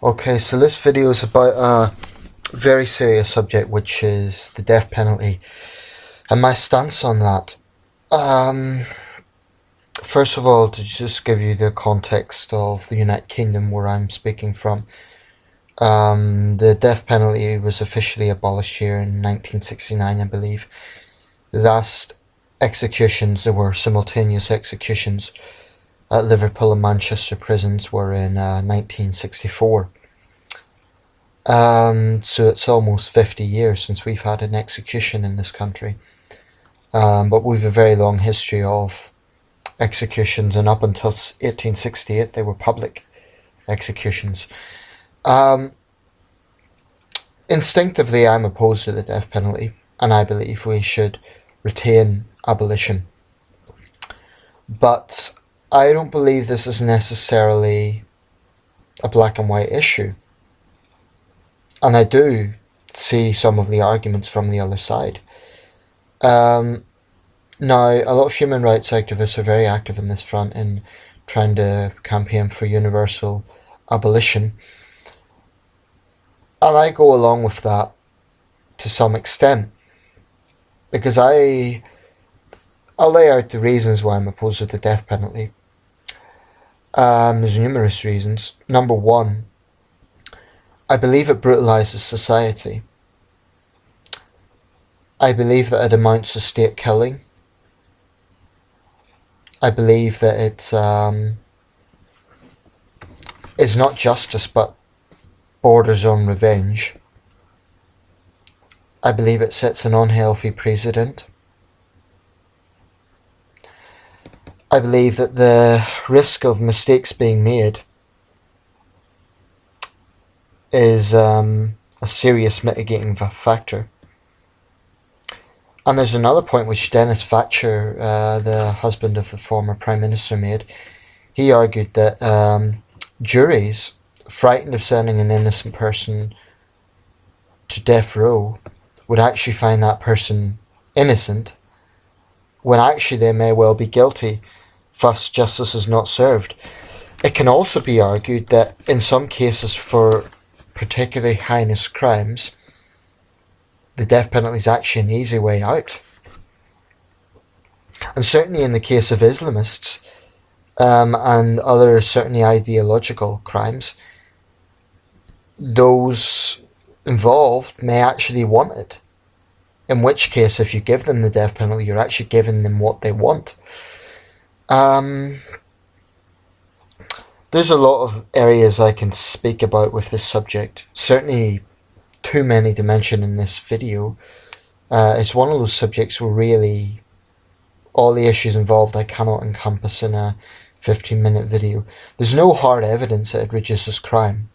Okay, so this video is about a very serious subject, which is the death penalty, and my stance on that. Um, First of all, to just give you the context of the United Kingdom where I'm speaking from, the death penalty was officially abolished here in 1969, I believe. The last executions, there were simultaneous executions at Liverpool and Manchester prisons, were in 1964. So it's almost 50 years since we've had an execution in this country. But we've a very long history of executions, and up until 1868 they were public executions. Um, Instinctively, I'm opposed to the death penalty, and I believe we should retain abolition. But I don't believe this is necessarily a black and white issue. And I do see some of the arguments from the other side. Um, Now, a lot of human rights activists are very active in this front in trying to campaign for universal abolition. And I go along with that to some extent, because I'll lay out the reasons why I'm opposed to the death penalty. There's numerous reasons. Number one, I believe it brutalizes society. I believe that it amounts to state killing. I believe that it is not justice but borders on revenge. I believe it sets an unhealthy precedent. I believe that the risk of mistakes being made is a serious mitigating factor. And there's another point which Dennis Thatcher, the husband of the former Prime Minister, made. He argued that juries, frightened of sending an innocent person to death row, would actually find that person innocent, when actually they may well be guilty, thus justice is not served. It can also be argued that in some cases for particularly heinous crimes, the death penalty is actually an easy way out. And certainly in the case of Islamists and other certainly ideological crimes, those involved may actually want it. In which case, if you give them the death penalty, you're actually giving them what they want. There's a lot of areas I can speak about with this subject. Certainly too many to mention in this video. It's one of those subjects where really all the issues involved I cannot encompass in a 15-minute video. There's no hard evidence that it reduces crime.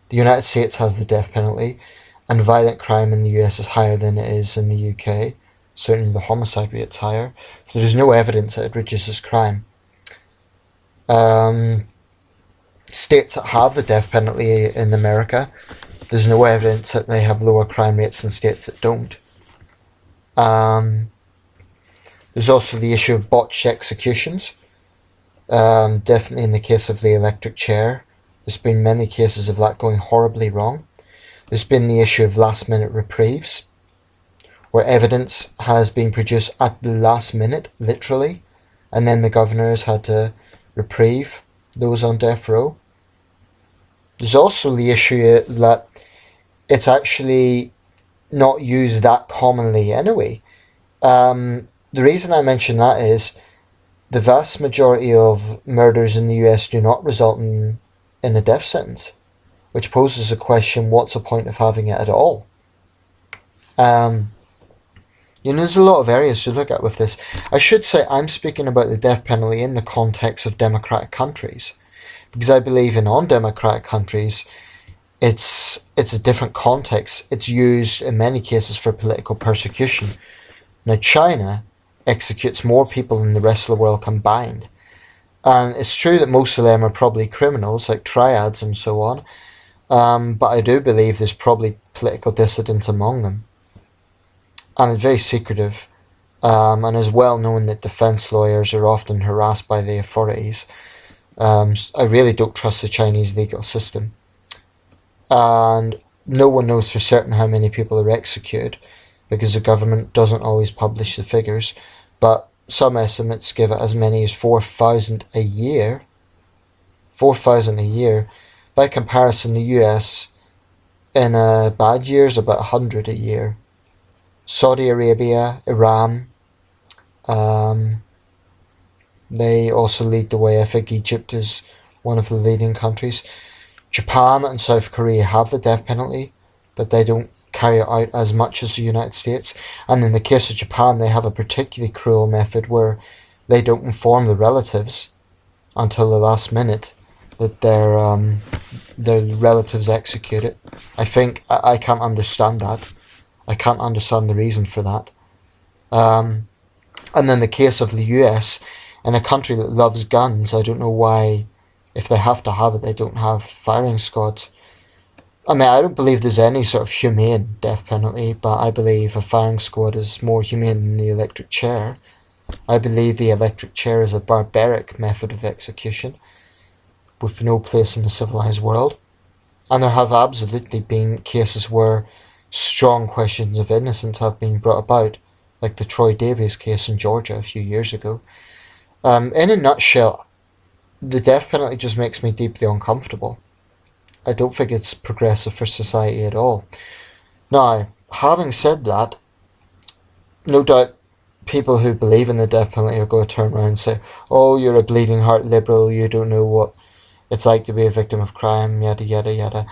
The United States has the death penalty, and violent crime in the US is higher than it is in the UK. Certainly the homicide rate's higher. So there's no evidence that it reduces crime. States that have the death penalty in America, there's no evidence that they have lower crime rates than states that don't. There's also the issue of botched executions. Definitely in the case of the electric chair, there's been many cases of that going horribly wrong. There's been the issue of last-minute reprieves, where evidence has been produced at the last minute, literally, and then the governors had to reprieve those on death row. There's also the issue that it's actually not used that commonly anyway. The reason I mention that is the vast majority of murders in the US do not result in a death sentence, which poses a question, what's the point of having it at all? There's a lot of areas to look at with this. I should say I'm speaking about the death penalty in the context of democratic countries, because I believe in undemocratic countries, it's a different context. It's used in many cases for political persecution. Now, China executes more people than the rest of the world combined. And it's true that most of them are probably criminals, like triads and so on. But I do believe there's probably political dissidents among them. And it's very secretive. And it's well known that defense lawyers are often harassed by the authorities. I really don't trust the Chinese legal system. and no one knows for certain how many people are executed because the government doesn't always publish the figures, but some estimates give it as many as 4,000 a year. 4,000 a year. By comparison, the US in a bad year is about 100 a year. Saudi Arabia, Iran, they also lead the way. I think Egypt is one of the leading countries. Japan and South Korea have the death penalty, but they don't carry it out as much as the United States. And in the case of Japan, they have a particularly cruel method where they don't inform the relatives until the last minute that their relatives executed. I can't understand that. I can't understand the reason for that. And then the case of the US, in a country that loves guns, I don't know why, if they have to have it, they don't have firing squads. I mean, I don't believe there's any sort of humane death penalty, but I believe a firing squad is more humane than the electric chair. I believe the electric chair is a barbaric method of execution with no place in the civilized world. And there have absolutely been cases where strong questions of innocence have been brought about, like the Troy Davies case in Georgia a few years ago. In a nutshell, the death penalty just makes me deeply uncomfortable. I don't think it's progressive for society at all. Now, having said that, no doubt people who believe in the death penalty are going to turn around and say, oh, you're a bleeding heart liberal, you don't know what it's like to be a victim of crime, yada yada yada.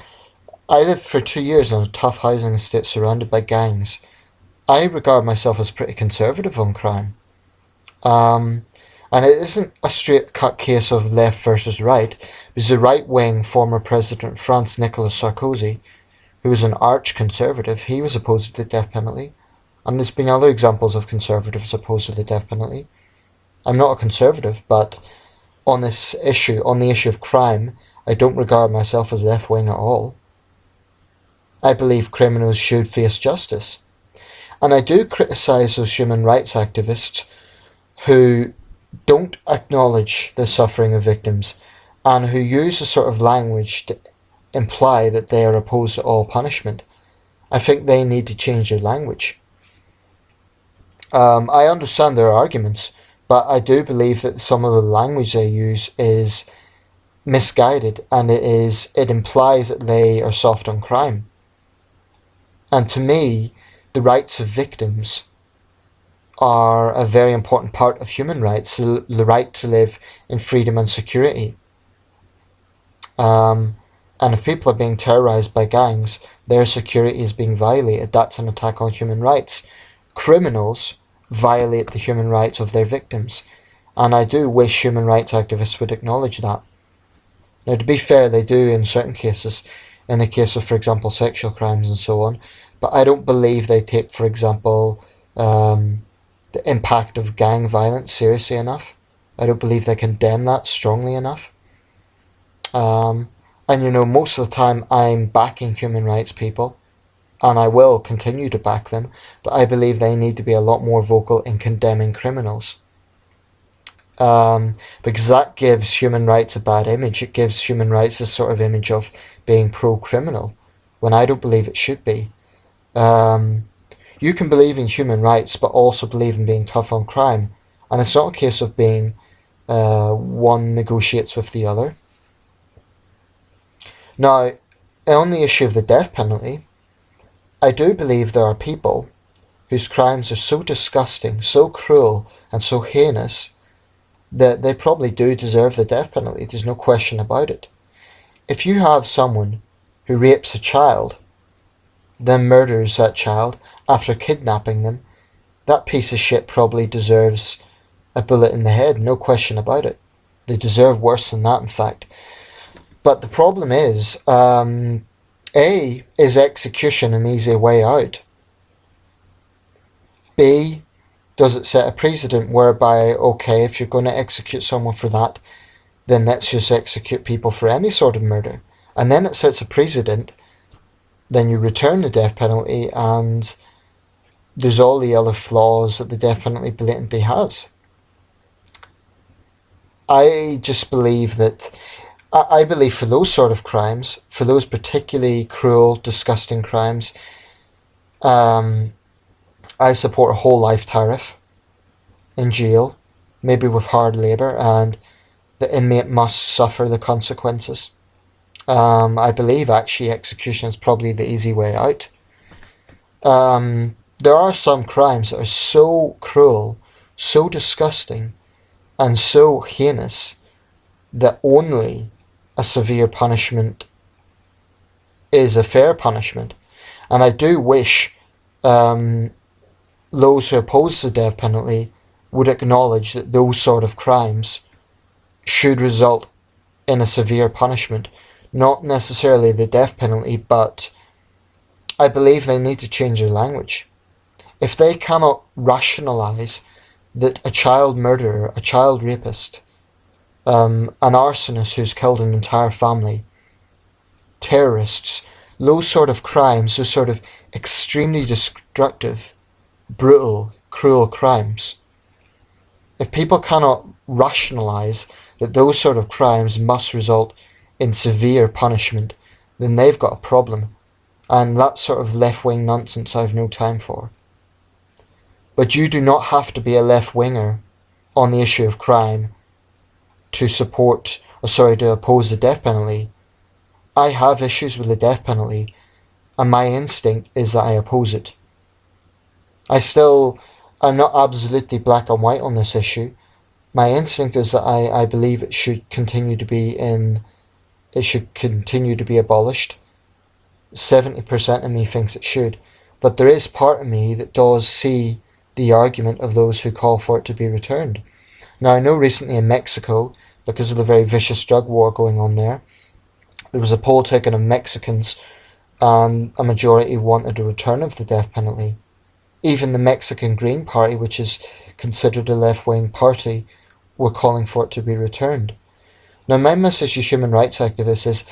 I lived for 2 years in a tough housing estate surrounded by gangs. I regard myself as pretty conservative on crime. And it isn't a straight-cut case of left versus right, because the right-wing former President of France, Nicolas Sarkozy, who was an arch-conservative, he was opposed to the death penalty. And there's been other examples of conservatives opposed to the death penalty. I'm not a conservative, but on this issue, on the issue of crime, I don't regard myself as left-wing at all. I believe criminals should face justice. And I do criticise those human rights activists who don't acknowledge the suffering of victims and who use a sort of language to imply that they are opposed to all punishment. I think they need to change their language. I understand their arguments, but I do believe that some of the language they use is misguided, and it implies that they are soft on crime. And to me, the rights of victims are a very important part of human rights, the right to live in freedom and security. And if people are being terrorized by gangs, their security is being violated. That's an attack on human rights. Criminals violate the human rights of their victims, and I do wish human rights activists would acknowledge that. Now, to be fair, they do in certain cases, in the case of, for example, sexual crimes and so on, but I don't believe they take, for example, the impact of gang violence seriously enough. I don't believe they condemn that strongly enough. And most of the time I'm backing human rights people, and I will continue to back them, but I believe they need to be a lot more vocal in condemning criminals. Because that gives human rights a bad image. It gives human rights this sort of image of being pro-criminal, when I don't believe it should be. You can believe in human rights, but also believe in being tough on crime. And it's not a case of being one negotiates with the other. Now, on the issue of the death penalty, I do believe there are people whose crimes are so disgusting, so cruel, and so heinous that they probably do deserve the death penalty. There's no question about it. If you have someone who rapes a child, then murders that child after kidnapping them, that piece of shit probably deserves a bullet in the head, no question about it. They deserve worse than that, in fact. But the problem is, A, is execution an easy way out? B, does it set a precedent whereby, okay, if you're going to execute someone for that, then let's just execute people for any sort of murder? And then it sets a precedent, then you return the death penalty, and there's all the other flaws that the death penalty blatantly has. I just believe that I believe for those sort of crimes, for those particularly cruel, disgusting crimes, I support a whole life tariff in jail, maybe with hard labour, and the inmate must suffer the consequences. I believe actually execution is probably the easy way out. There are some crimes that are so cruel, so disgusting, and so heinous that only a severe punishment is a fair punishment. And I do wish those who oppose the death penalty would acknowledge that those sort of crimes should result in a severe punishment. Not necessarily the death penalty, but I believe they need to change their language. If they cannot rationalise that a child murderer, a child rapist, an arsonist who's killed an entire family, terrorists, those sort of crimes, those sort of extremely destructive, brutal, cruel crimes, if people cannot rationalise that those sort of crimes must result in severe punishment, then they've got a problem. And that sort of left-wing nonsense I've no time for. But you do not have to be a left-winger on the issue of crime to oppose the death penalty. I have issues with the death penalty, and my instinct is that I oppose it. I'm not absolutely black and white on this issue. My instinct is that I believe it should continue to be abolished. 70% of me thinks it should, but there is part of me that does see the argument of those who call for it to be returned. Now, I know recently in Mexico, because of the very vicious drug war going on there was a poll taken of Mexicans, and a majority wanted a return of the death penalty. Even the Mexican Green Party, which is considered a left-wing party, were calling for it to be returned. Now, my message to human rights activists is,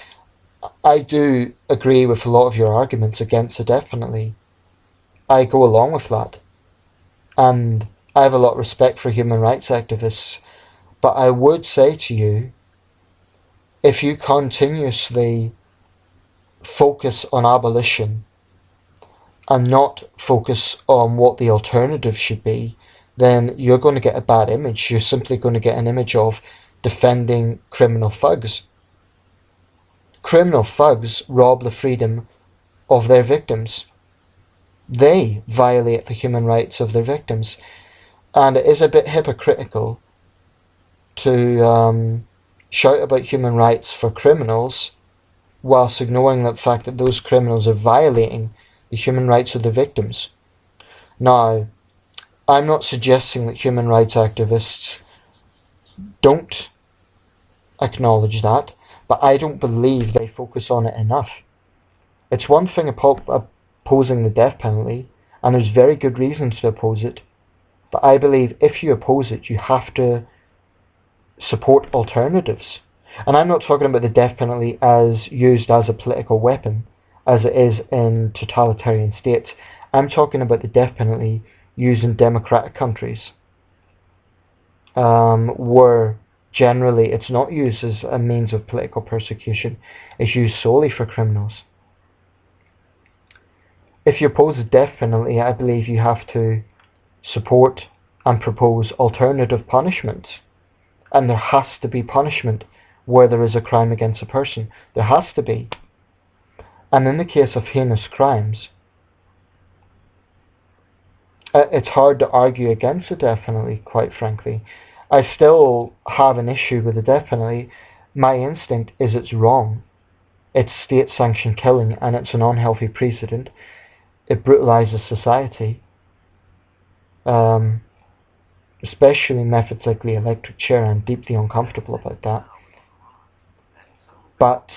I do agree with a lot of your arguments against the death penalty. I go along with that. And I have a lot of respect for human rights activists. But I would say to you, if you continuously focus on abolition and not focus on what the alternative should be, then you're going to get a bad image. You're simply going to get an image of defending criminal thugs. Criminal thugs rob the freedom of their victims. They violate the human rights of their victims. And it is a bit hypocritical to shout about human rights for criminals whilst ignoring the fact that those criminals are violating the human rights of the victims. Now, I'm not suggesting that human rights activists don't acknowledge that, but I don't believe they focus on it enough. It's one thing opposing the death penalty, and there's very good reasons to oppose it, but I believe if you oppose it, you have to support alternatives. And I'm not talking about the death penalty as used as a political weapon, as it is in totalitarian states. I'm talking about the death penalty used in democratic countries, where generally it's not used as a means of political persecution. It's used solely for criminals. If you oppose the death penalty, I believe you have to support and propose alternative punishments. And there has to be punishment where there is a crime against a person. There has to be. And in the case of heinous crimes, it's hard to argue against the death penalty, quite frankly. I still have an issue with the death penalty. My instinct is it's wrong. It's state-sanctioned killing, and it's an unhealthy precedent. It brutalizes society. Especially methods like the electric chair. I'm deeply uncomfortable about that. But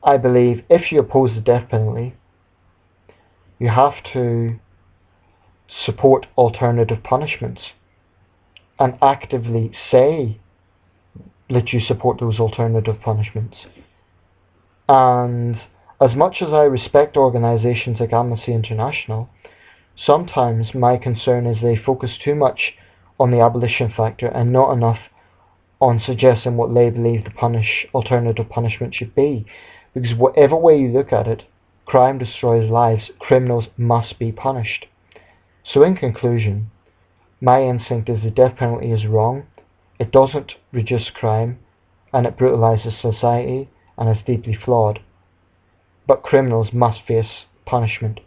I believe if you oppose the death penalty, you have to support alternative punishments and actively say that you support those alternative punishments. And as much as I respect organisations like Amnesty International, sometimes my concern is they focus too much on the abolition factor and not enough on suggesting what they believe the alternative punishment should be. Because whatever way you look at it, crime destroys lives, criminals must be punished. So in conclusion, my instinct is the death penalty is wrong, it doesn't reduce crime, and it brutalizes society, and is deeply flawed. But criminals must face punishment.